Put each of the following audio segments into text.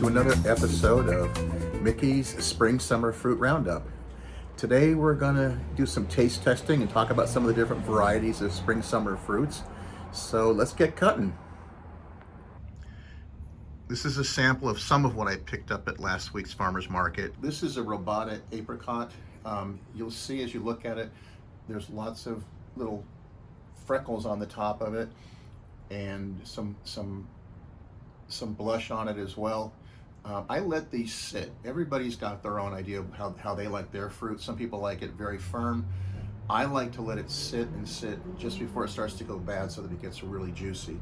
another episode of Mickey's Spring Summer Fruit Roundup. Today we're gonna do some taste testing and talk about some of the different varieties of spring summer fruits. So let's get cutting. This is a sample of some of what I picked up at last week's farmer's market. This is a robotic apricot. You'll see as you look at it, there's lots of little freckles on the top of it and some blush on it as well. I let these sit. Everybody's got their own idea of how they like their fruit. Some people like it very firm. I like to let it sit and sit just before it starts to go bad so that it gets really juicy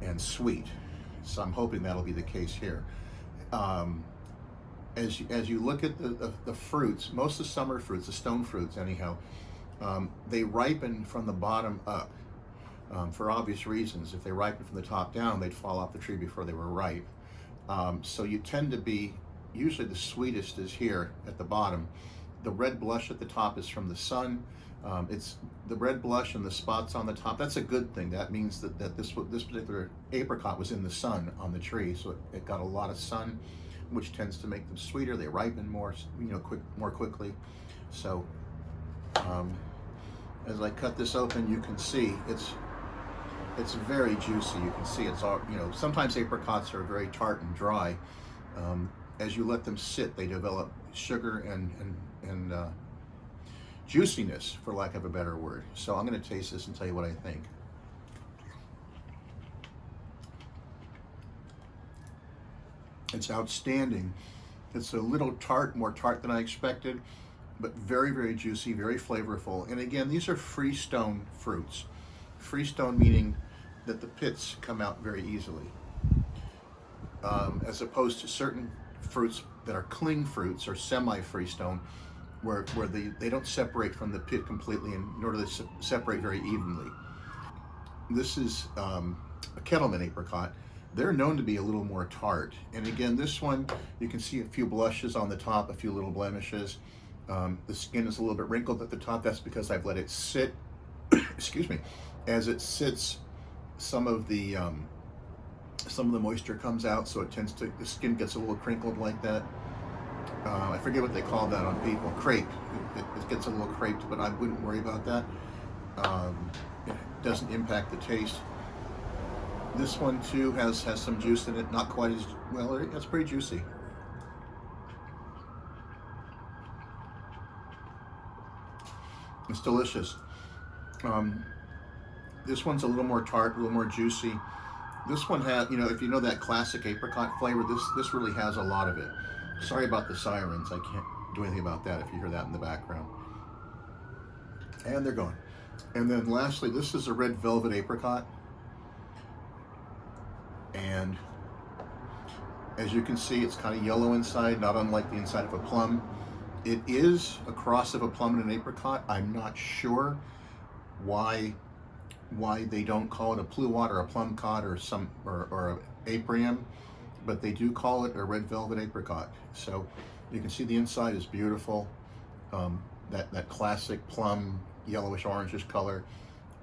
and sweet. So I'm hoping that'll be the case here. As you look at the fruits, most of the summer fruits, the stone fruits anyhow, they ripen from the bottom up for obvious reasons. If they ripen from the top down, they'd fall off the tree before they were ripe. So you tend to be, usually the sweetest is here at the bottom. The red blush at the top is from the sun. It's the red blush and the spots on the top. That's a good thing. That means that this particular apricot was in the sun on the tree, so it got a lot of sun, which tends to make them sweeter. They ripen more, more quickly. So as I cut this open, you can see it's very juicy. You can see it's all, sometimes apricots are very tart and dry. As you let them sit, they develop sugar and juiciness, for lack of a better word. So I'm going to taste this and tell you what I think. It's outstanding. It's a little tart, more tart than I expected, but very, very juicy, very flavorful. And again, these are freestone fruits. Freestone meaning that the pits come out very easily, as opposed to certain fruits that are cling fruits or semi-freestone, where they don't separate from the pit completely, and nor do they separate very evenly. This is a Kettleman apricot. They're known to be a little more tart. And again, this one, you can see a few blushes on the top, a few little blemishes. The skin is a little bit wrinkled at the top. That's because I've let it sit, excuse me. As it sits, some of the moisture comes out, so the skin gets a little crinkled like that. I forget what they call that on people. Crepe. It gets a little creped, but I wouldn't worry about that. It doesn't impact the taste. This one too has some juice in it, not quite as well. It's pretty juicy. It's delicious. This one's a little more tart, a little more juicy. This one has, if you know that classic apricot flavor, this really has a lot of it. Sorry about the sirens. I can't do anything about that if you hear that in the background. And they're gone. And then lastly, this is a red velvet apricot. And as you can see, it's kind of yellow inside, not unlike the inside of a plum. It is a cross of a plum and an apricot. I'm not sure why they don't call it a pluot or a plum cod or an aprium, but they do call it a red velvet apricot. So you can see the inside is beautiful, that classic plum yellowish orangish color.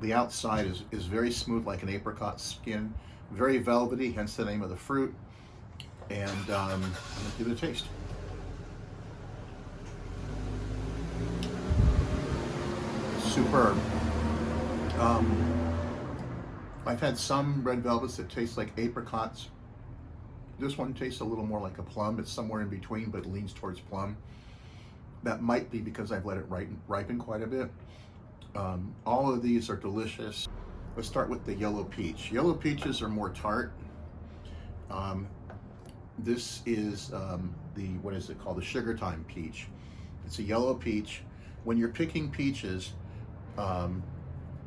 The outside is very smooth, like an apricot skin, very velvety, hence the name of the fruit. And I'm gonna give it a taste. Superb. I've had some red velvets that taste like apricots. This one tastes a little more like a plum. It's somewhere in between, but it leans towards plum. That might be because I've let it ripen quite a bit. All of these are delicious. Let's start with the yellow peach. Yellow peaches are more tart. This is what is it called? The sugar time peach. It's a yellow peach. When you're picking peaches,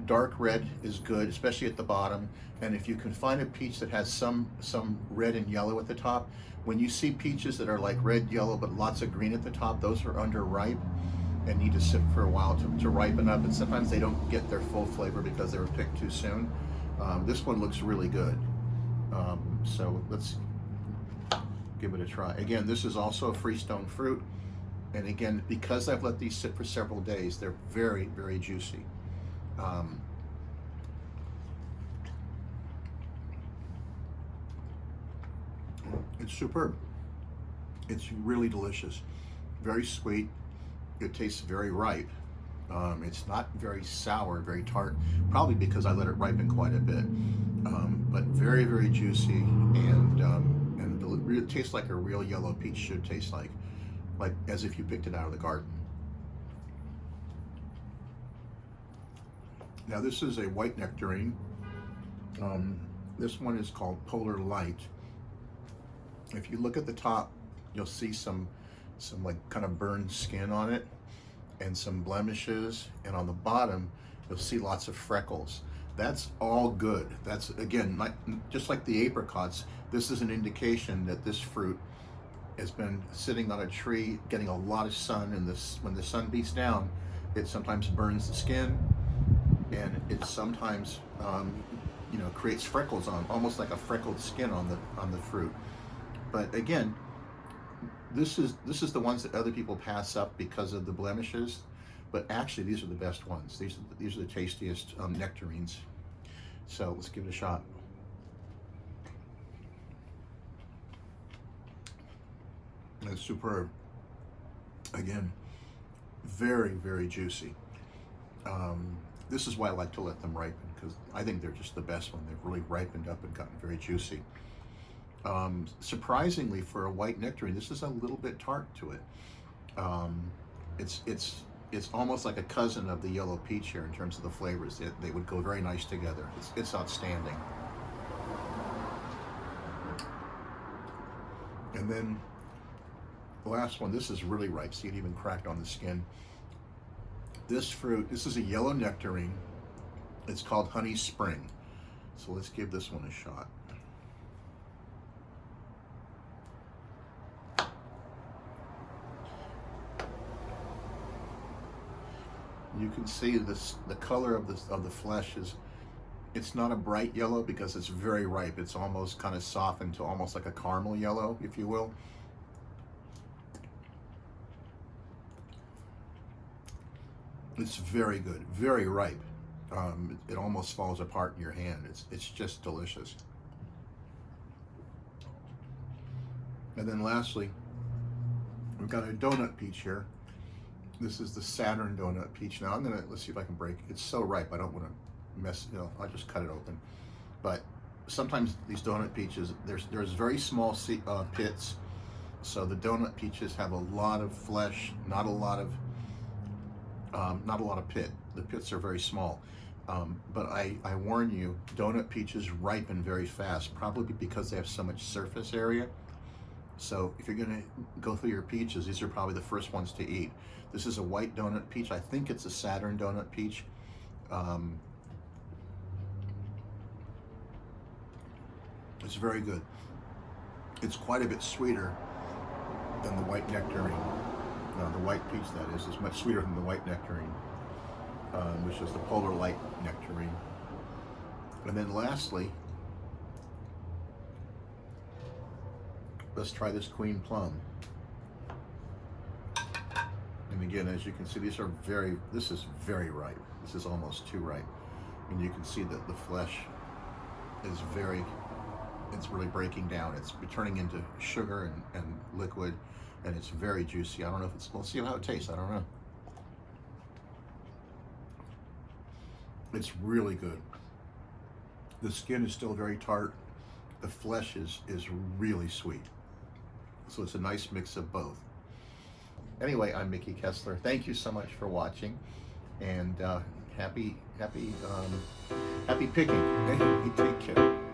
dark red is good, especially at the bottom. And if you can find a peach that has some red and yellow at the top, when you see peaches that are like red, yellow, but lots of green at the top, those are underripe and need to sit for a while to ripen up. And sometimes they don't get their full flavor because they were picked too soon. This one looks really good. So let's give it a try. Again, this is also a freestone fruit. And again, because I've let these sit for several days, they're very, very juicy. It's superb. It's really delicious, very sweet. It tastes very ripe. It's not very sour, very tart, probably because I let it ripen quite a bit. But very, very juicy, and it tastes like a real yellow peach should taste like as if you picked it out of the garden. Now this is a white nectarine. This one is called Polar Light. If you look at the top, you'll see some like kind of burned skin on it and some blemishes, and on the bottom you'll see lots of freckles. That's all good. That's, again, just like the apricots, this is an indication that this fruit has been sitting on a tree getting a lot of sun, and when the sun beats down, it sometimes burns the skin, and it sometimes creates freckles on, almost like a freckled skin on the fruit. But again, this is the ones that other people pass up because of the blemishes, but actually these are the best ones. These are the tastiest nectarines. So let's give it a shot. It's superb. Again, very, very juicy. This is why I like to let them ripen, because I think they're just the best when they've really ripened up and gotten very juicy. Surprisingly, for a white nectarine, this is a little bit tart to it. It's almost like a cousin of the yellow peach here in terms of the flavors. They would go very nice together. It's outstanding. And then the last one, this is really ripe. See, it even cracked on the skin. This fruit, this is a yellow nectarine. It's called Honey Spring. So let's give this one a shot. You can see the color of the flesh it's not a bright yellow because it's very ripe. It's almost kind of softened to almost like a caramel yellow, if you will. It's very good, very ripe. It almost falls apart in your hand. It's just delicious. And then lastly, we've got a donut peach here. This is the Saturn donut peach. Now let's see if I can break. It's so ripe, I don't want to mess, I'll just cut it open. But sometimes these donut peaches, there's very small pits. So the donut peaches have a lot of flesh, not a lot of pit. The pits are very small. But I warn you, donut peaches ripen very fast, probably because they have so much surface area. So if you're gonna go through your peaches, these are probably the first ones to eat. This is a white donut peach. I think it's a Saturn donut peach. It's very good. It's quite a bit sweeter than the white nectarine. The white peach, that is much sweeter than the white nectarine, which is the Polar Light nectarine. And then lastly, let's try this Queen Plum. And again, as you can see, this is very ripe. This is almost too ripe. And you can see that the flesh is it's really breaking down. It's turning into sugar and liquid, and it's very juicy. I don't know if let's see how it tastes. I don't know. It's really good. The skin is still very tart. The flesh is really sweet. So it's a nice mix of both. Anyway, I'm Mickey Kessler. Thank you so much for watching, and happy picking. Take care.